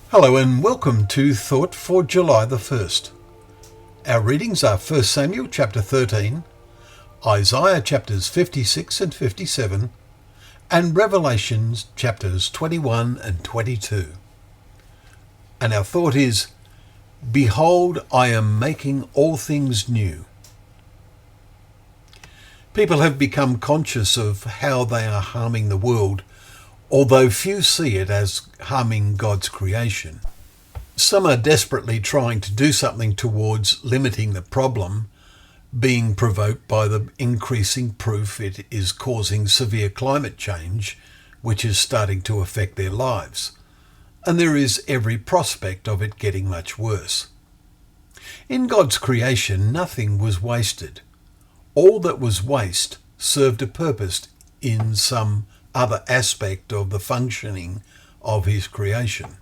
Hello and welcome to Thought for July the 1st. Our readings are 1 Samuel chapter 13, Isaiah chapters 56 and 57, and Revelation chapters 21 and 22. And our thought is, Behold, I am making all things new. People have become conscious of how they are harming the world, although few see it as harming God's creation. Some are desperately trying to do something towards limiting the problem, being provoked by the increasing proof it is causing severe climate change, which is starting to affect their lives. And there is every prospect of it getting much worse. In God's creation, nothing was wasted. All that was waste served a purpose in some other aspect of the functioning of his creation.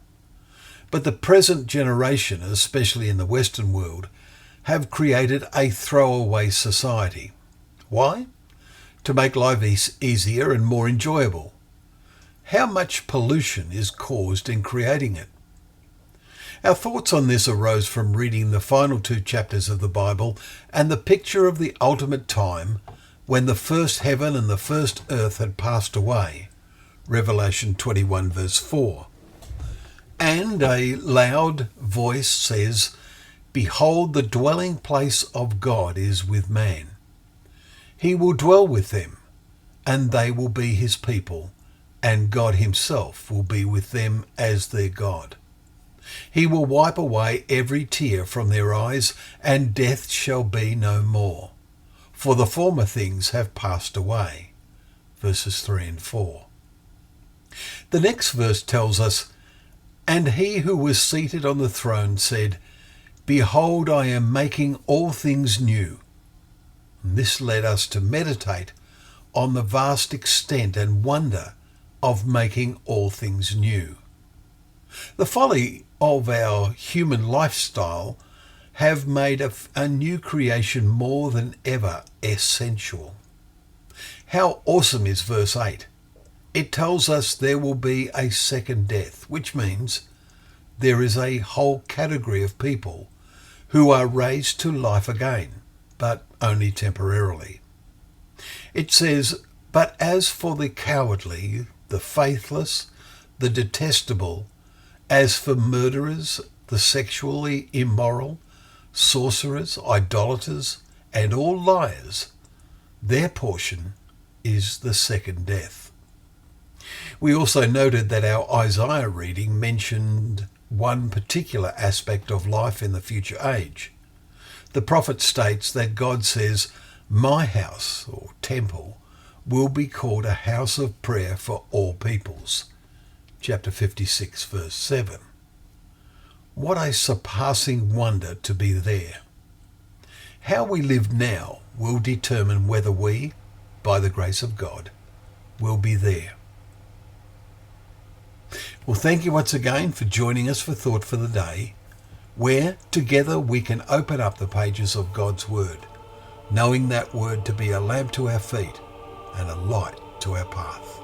But the present generation, especially in the Western world, have created a throwaway society. Why? To make life easier and more enjoyable. How much pollution is caused in creating it? Our thoughts on this arose from reading the final two chapters of the Bible and the picture of the ultimate time when the first heaven and the first earth had passed away, Revelation 21 verse 4. And a loud voice says, Behold, the dwelling place of God is with man. He will dwell with them, and they will be his people, and God himself will be with them as their God. He will wipe away every tear from their eyes, and death shall be no more. For the former things have passed away. Verses 3 and 4. The next verse tells us, And he who was seated on the throne said, Behold, I am making all things new. And this led us to meditate on the vast extent and wonder of making all things new. The folly of our human lifestyle have made a new creation more than ever essential. How awesome is verse 8? It tells us there will be a second death, which means there is a whole category of people who are raised to life again, but only temporarily. It says, But as for the cowardly, the faithless, the detestable, as for murderers, the sexually immoral, sorcerers, idolaters, and all liars, their portion is the second death. We also noted that our Isaiah reading mentioned one particular aspect of life in the future age. The prophet states that God says, My house, or temple, will be called a house of prayer for all peoples. Chapter 56, verse 7. What a surpassing wonder to be there. How we live now will determine whether we, by the grace of God, will be there. Well, thank you once again for joining us for Thought for the Day, where together we can open up the pages of God's Word, knowing that Word to be a lamp to our feet and a light to our path.